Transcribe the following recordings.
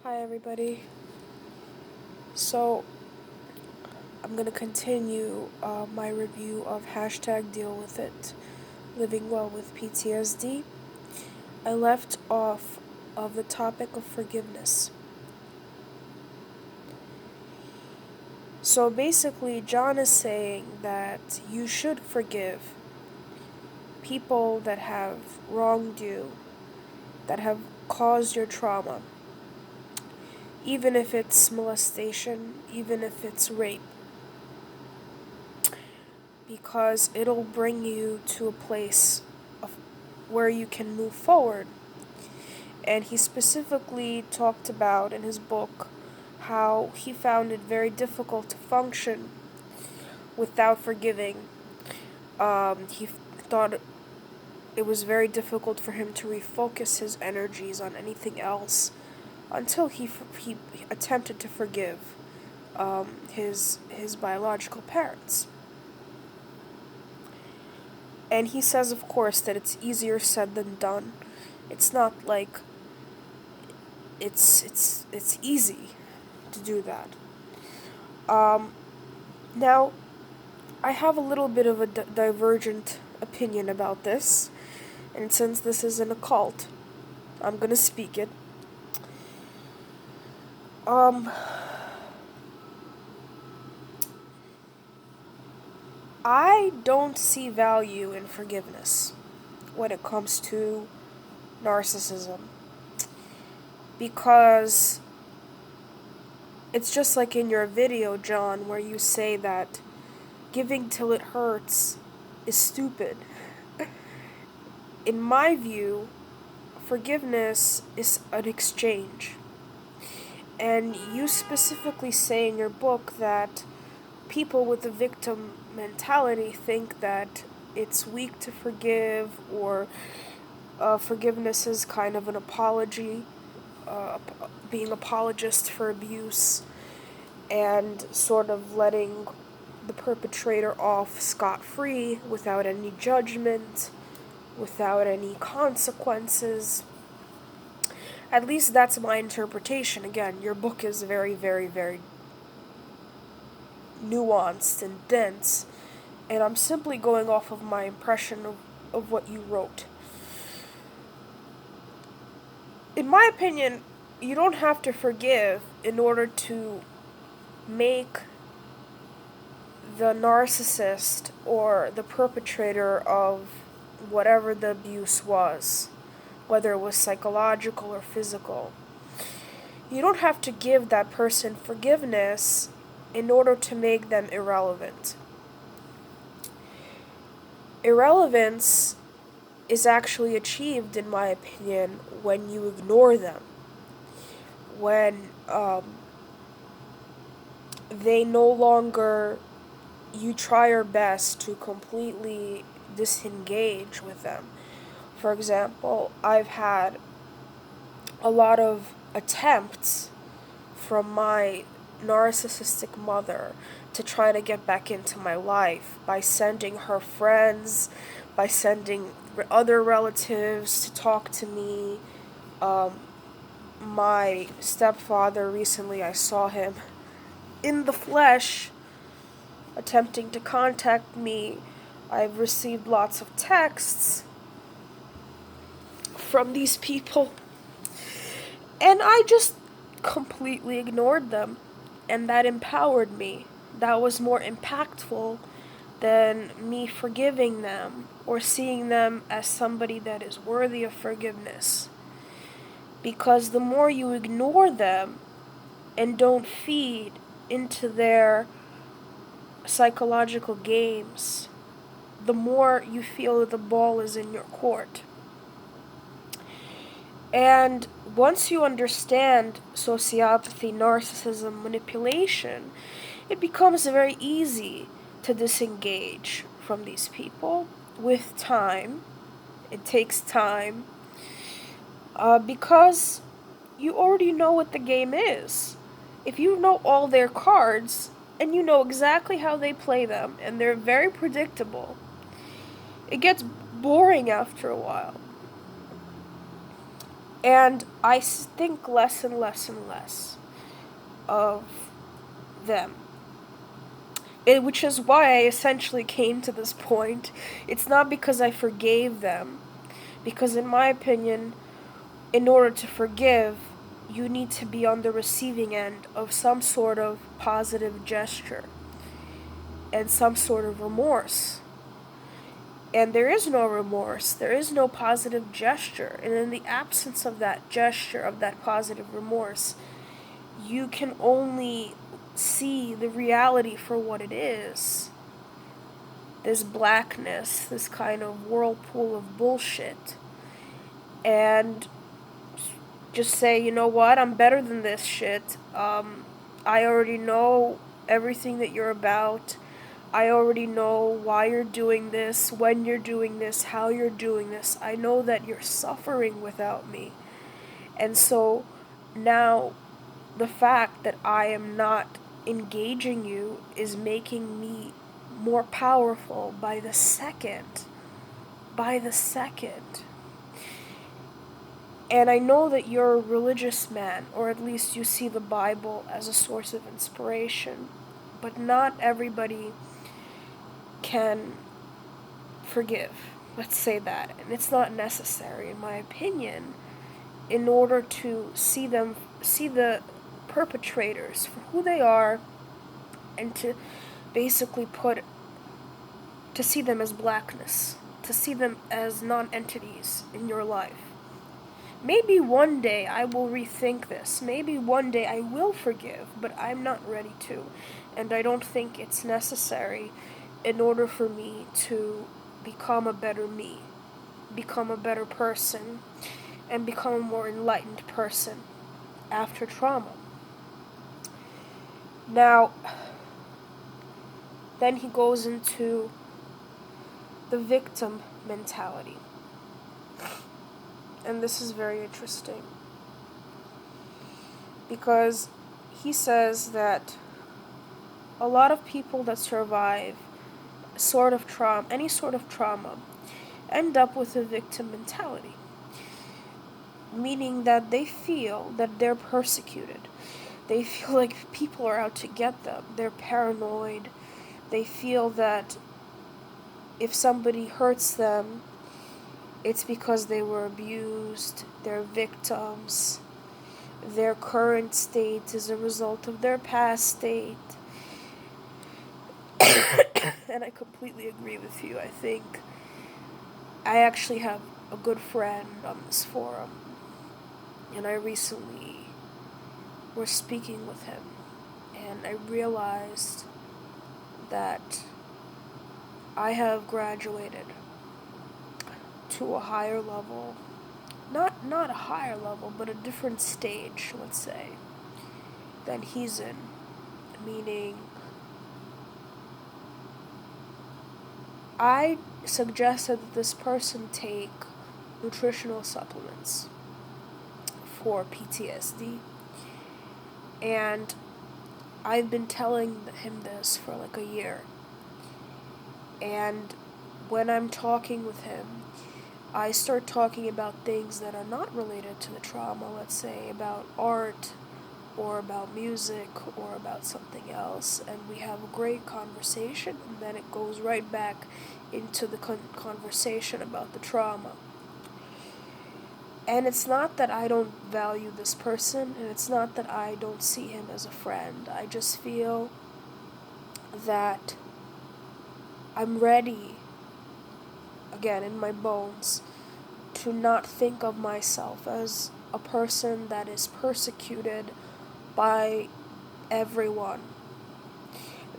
Hi, everybody. So, I'm going to continue my review of hashtag deal with it, living well with PTSD. I left off of the topic of forgiveness. So, basically, John is saying that you should forgive people that have wronged you, that have caused your trauma, even if it's molestation, even if it's rape, because it'll bring you to a place of where you can move forward. And he specifically talked about in his book how he found it very difficult to function without forgiving. He thought it was very difficult for him to refocus his energies on anything else until he attempted to forgive his biological parents. And he says, of course, that it's easier said than done. It's not like it's easy to do that. Now, I have a little bit of a divergent opinion about this, and since this is an occult, I'm gonna speak it. Um, I don't see value in forgiveness when it comes to narcissism, because it's just like in your video, John, where you say that giving till it hurts is stupid. In my view, forgiveness is an exchange. And you specifically say in your book that people with a victim mentality think that it's weak to forgive, or forgiveness is kind of an apology, being apologist for abuse, and sort of letting the perpetrator off scot-free without any judgment, without any consequences. At least that's my interpretation. Again, your book is very, very, very nuanced and dense, and I'm simply going off of my impression of what you wrote. In my opinion, you don't have to forgive in order to make the narcissist or the perpetrator of whatever the abuse was, whether it was psychological or physical. You don't have to give that person forgiveness in order to make them irrelevant. Irrelevance is actually achieved, in my opinion, when you ignore them. When they no longer, you try your best to completely disengage with them. For example, I've had a lot of attempts from my narcissistic mother to try to get back into my life by sending her friends, by sending other relatives to talk to me. My stepfather, recently I saw him in the flesh attempting to contact me. I've received lots of texts from these people, and I just completely ignored them, and that empowered me. That was more impactful than me forgiving them or seeing them as somebody that is worthy of forgiveness. Because the more you ignore them and don't feed into their psychological games, the more you feel that the ball is in your court. And once you understand sociopathy, narcissism, manipulation, it becomes very easy to disengage from these people with time. It takes time because you already know what the game is. If you know all their cards and you know exactly how they play them and they're very predictable, it gets boring after a while. And I think less and less and less of them. Which is why I essentially came to this point. It's not because I forgave them, because in my opinion, in order to forgive, you need to be on the receiving end of some sort of positive gesture and some sort of remorse. And there is no remorse, there is no positive gesture. And in the absence of that gesture, of that positive remorse, you can only see the reality for what it is. This blackness, this kind of whirlpool of bullshit. And just say, you know what, I'm better than this shit. I already know everything that you're about. I already know why you're doing this, when you're doing this, how you're doing this. I know that you're suffering without me. And so now the fact that I am not engaging you is making me more powerful by the second. By the second. And I know that you're a religious man, or at least you see the Bible as a source of inspiration. But not everybody can forgive. Let's say that. And it's not necessary, in my opinion, in order to see the perpetrators for who they are, and to basically to see them as blackness, to see them as non-entities in your life. Maybe one day I will rethink this. Maybe one day I will forgive, but I'm not ready to. And I don't think it's necessary in order for me to become a better me, become a better person, and become a more enlightened person after trauma. Now, then he goes into the victim mentality. And this is very interesting, because he says that a lot of people that survive any sort of trauma, end up with a victim mentality, meaning that they feel that they're persecuted. They feel like people are out to get them. They're paranoid. They feel that if somebody hurts them, it's because they were abused, they're victims. Their current state is a result of their past state. And I completely agree with you. I think I actually have a good friend on this forum, and I recently was speaking with him, and I realized that I have graduated to a higher level, not a higher level, but a different stage, let's say, than he's in, meaning I suggested that this person take nutritional supplements for PTSD, and I've been telling him this for like a year. And when I'm talking with him, I start talking about things that are not related to the trauma, let's say about art, or about music, or about something else, and we have a great conversation, and then it goes right back into the conversation about the trauma. And it's not that I don't value this person, and it's not that I don't see him as a friend. I just feel that I'm ready, again in my bones, to not think of myself as a person that is persecuted by everyone.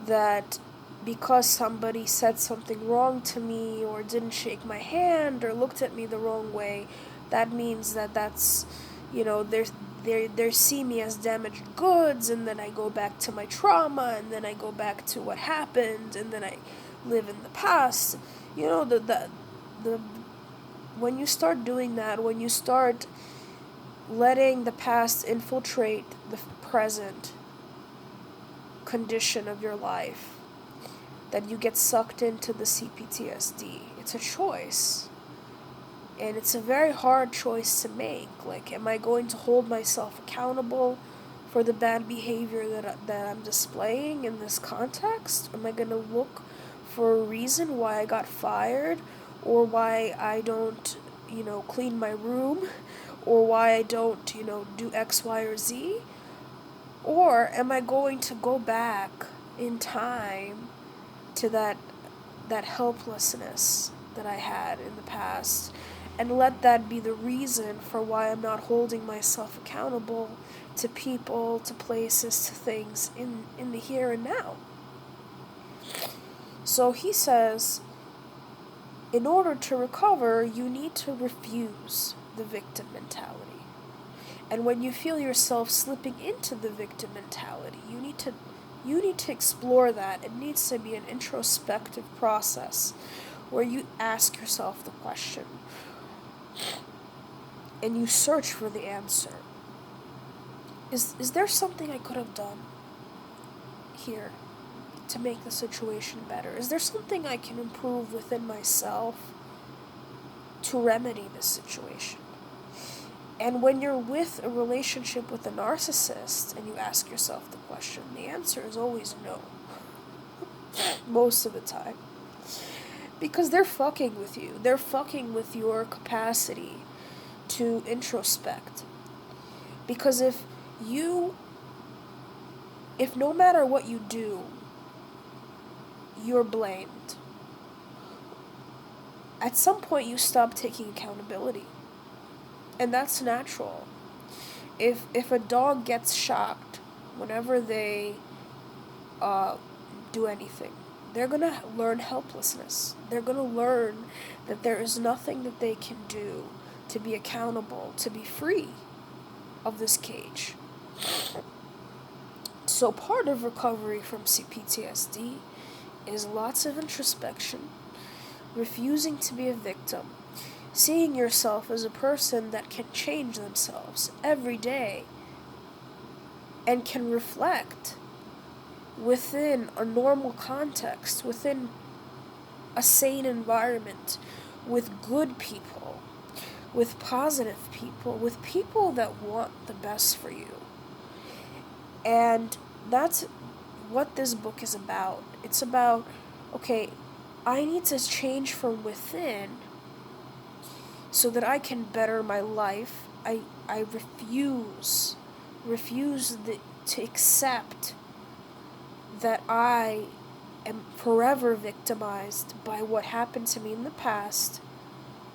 That because somebody said something wrong to me, or didn't shake my hand, or looked at me the wrong way, that means that's, they see me as damaged goods, and then I go back to my trauma, and then I go back to what happened, and then I live in the past. The when you start doing that, when you start letting the past infiltrate the present condition of your life, that you get sucked into the CPTSD. It's a choice. And it's a very hard choice to make. Like, am I going to hold myself accountable for the bad behavior that I'm displaying in this context? Am I going to look for a reason why I got fired, or why I don't, clean my room, or why I don't, do X, Y, or Z? Or am I going to go back in time to that helplessness that I had in the past, and let that be the reason for why I'm not holding myself accountable to people, to places, to things in the here and now? So he says, in order to recover, you need to refuse the victim mentality. And when you feel yourself slipping into the victim mentality, you need to explore that. It needs to be an introspective process where you ask yourself the question and you search for the answer. Is there something I could have done here to make the situation better? Is there something I can improve within myself to remedy this situation? And when you're with a relationship with a narcissist and you ask yourself the question, the answer is always no. Most of the time. Because they're fucking with you. They're fucking with your capacity to introspect. Because if no matter what you do, you're blamed, at some point you stop taking accountability. And that's natural. If a dog gets shocked whenever they do anything, they're going to learn helplessness. They're going to learn that there is nothing that they can do to be accountable, to be free of this cage. So part of recovery from PTSD is lots of introspection, refusing to be a victim, seeing yourself as a person that can change themselves every day and can reflect within a normal context, within a sane environment, with good people, with positive people, with people that want the best for you. And that's what this book is about. It's about, okay, I need to change from within so that I can better my life. I refuse to accept that I am forever victimized by what happened to me in the past.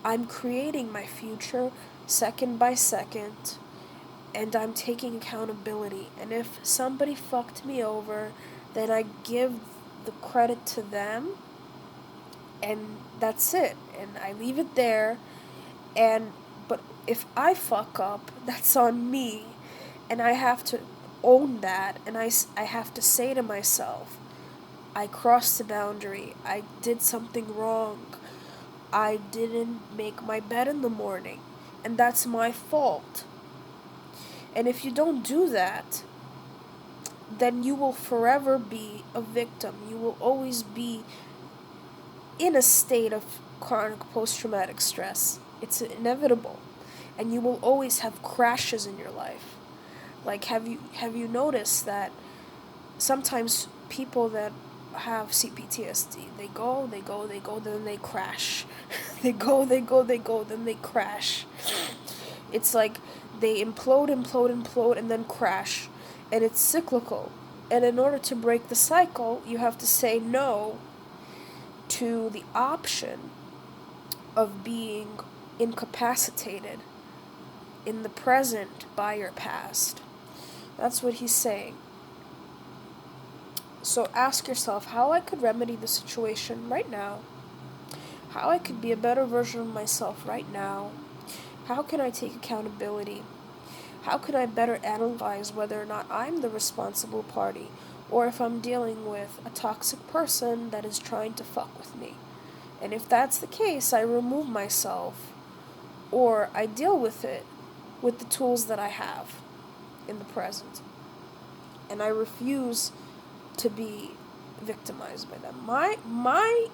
I'm creating my future second by second, and I'm taking accountability. And if somebody fucked me over, then I give the credit to them, and that's it. And I leave it there. But if I fuck up, that's on me, and I have to own that, and I have to say to myself, I crossed the boundary, I did something wrong, I didn't make my bed in the morning, and that's my fault. And if you don't do that, then you will forever be a victim. You will always be in a state of chronic post-traumatic stress. It's inevitable. And you will always have crashes in your life. Like, have you noticed that sometimes people that have CPTSD, they go, then they crash. they go, then they crash. It's like they implode, and then crash. And it's cyclical. And in order to break the cycle, you have to say no to the option of being incapacitated in the present by your past. That's what he's saying. So ask yourself how I could remedy the situation right now, how I could be a better version of myself right now, how can I take accountability, how can I better analyze whether or not I'm the responsible party, or if I'm dealing with a toxic person that is trying to fuck with me. And if that's the case, I remove myself, or I deal with it with the tools that I have in the present. And I refuse to be victimized by them. My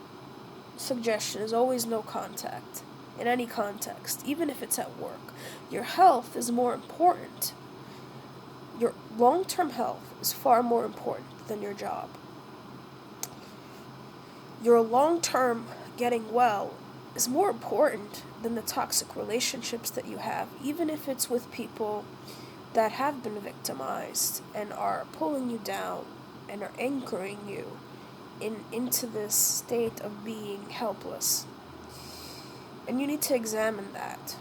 suggestion is always no contact. in any context, even if it's at work. Your health is more important. Your long-term health is far more important than your job. Your long-term getting well is more important than the toxic relationships that you have, even if it's with people that have been victimized and are pulling you down and are anchoring you into this state of being helpless. And you need to examine that.